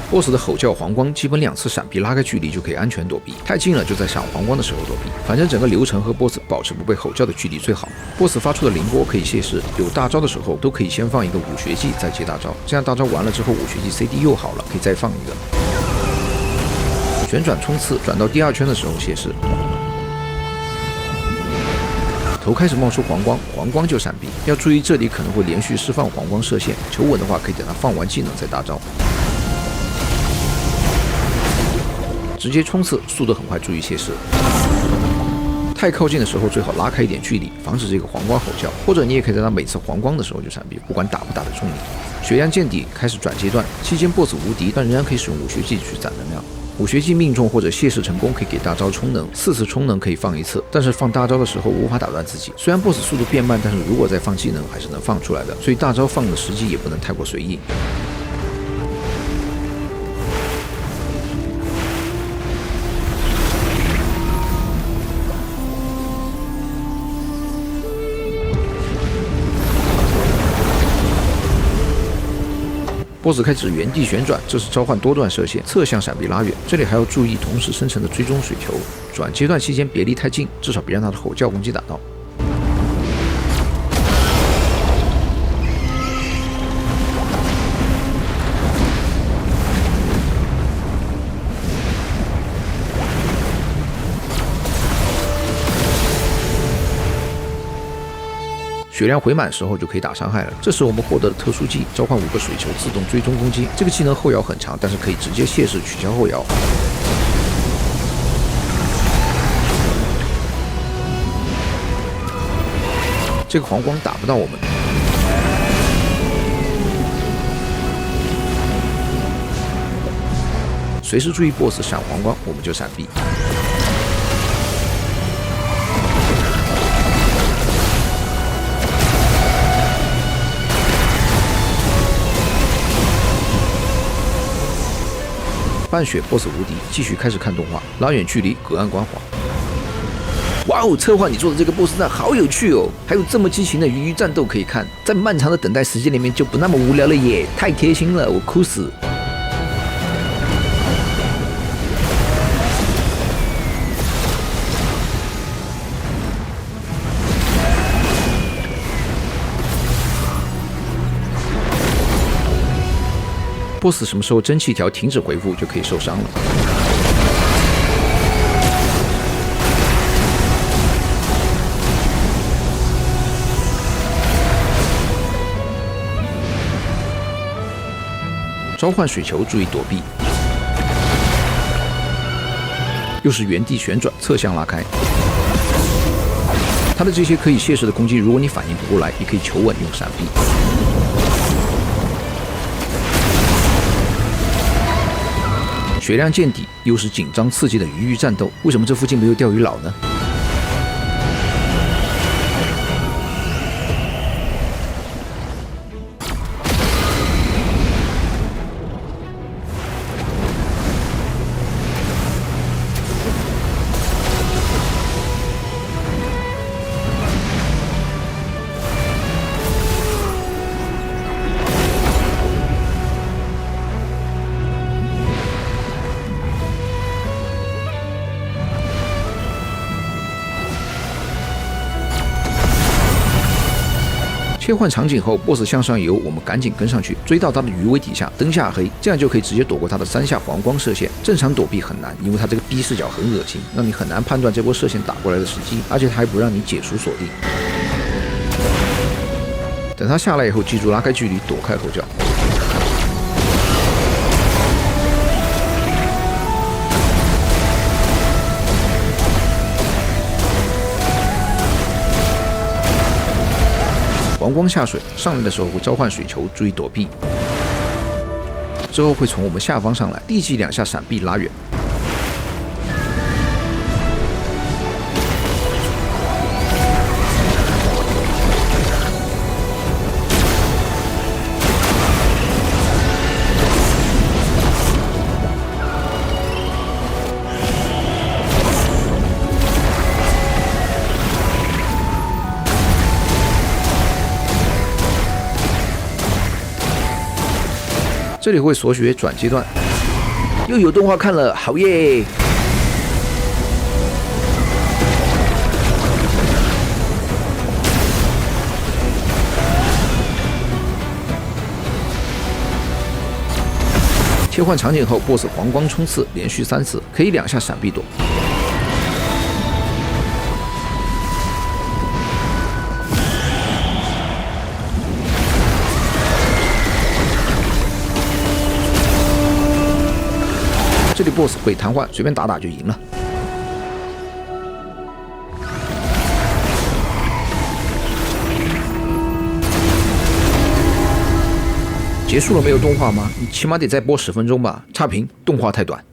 BOSS 的吼叫黄光基本2次闪避拉开距离就可以安全躲避，太近了就在闪黄光的时候躲避。反正整个流程和 BOSS 保持不被吼叫的距离最好。BOSS 发出的凌波可以泄势，有大招的时候都可以先放一个武学技再接大招，这样大招完了之后武学技 CD 又好了，可以再放一个。旋转冲刺转到第2圈的时候泄势。头开始冒出黄光，黄光就闪避，要注意这里可能会连续释放黄光射线，求稳的话可以等他放完技能再大招。直接冲刺，速度很快，注意泄势。太靠近的时候最好拉开一点距离，防止这个黄光吼叫，或者你也可以在他每次黄光的时候就闪避，不管打不打得中你。血量见底，开始转阶段，期间 BOSS 无敌，但仍然可以使用武学技去攒能量。武学技命中或者泄势成功，可以给大招充能，4次充能可以放1次，但是放大招的时候无法打断自己。虽然 BOSS 速度变慢，但是如果再放技能还是能放出来的，所以大招放的时机也不能太过随意。BOSS 开始原地旋转，这是召唤多段射线，侧向闪避拉远。这里还要注意同时生成的追踪水球，转阶段期间别离太近，至少别让他的吼叫攻击打到。血量回满时候就可以打伤害了。这时我们获得了特殊技，召唤5个水球自动追踪攻击。这个技能后摇很长，但是可以直接泄势取消后摇。这个黄光打不到我们。随时注意 BOSS 闪黄光，我们就闪避。半血 BOSS 无敌，继续开始看动画，拉远距离，隔岸观火。哇哦，策划你做的这个 BOSS 战好有趣哦，还有这么激情的鱼鱼战斗可以看，在漫长的等待时间里面就不那么无聊了耶，太贴心了，我哭死。BOSS 什么时候蒸汽条停止回复就可以受伤了。召唤水球，注意躲避。又是原地旋转，侧向拉开。他的这些可以泄势的攻击，如果你反应不过来，也可以求稳用闪避。血量见底，又是紧张刺激的鱼鱼战斗，为什么这附近没有钓鱼佬呢？切换场景后 ，BOSS 向上游，我们赶紧跟上去，追到他的鱼尾底下，灯下黑，这样就可以直接躲过他的3下黄光射线。正常躲避很难，因为他这个 B 视角很恶心，让你很难判断这波射线打过来的时机，而且他还不让你解除锁定。等他下来以后，记住拉开距离，躲开吼叫。黄光下水，上来的时候会召唤水球，注意躲避。之后会从我们下方上来，立即2下闪避拉远。这里会锁血转阶段，又有动画看了，好耶！切换场景后 ，BOSS 黄光冲刺，连续3次，可以2下闪避躲。这里 BOSS 会瘫痪，随便打打就赢了。结束了没有动画吗？你起码得再播10分钟吧。差评，动画太短。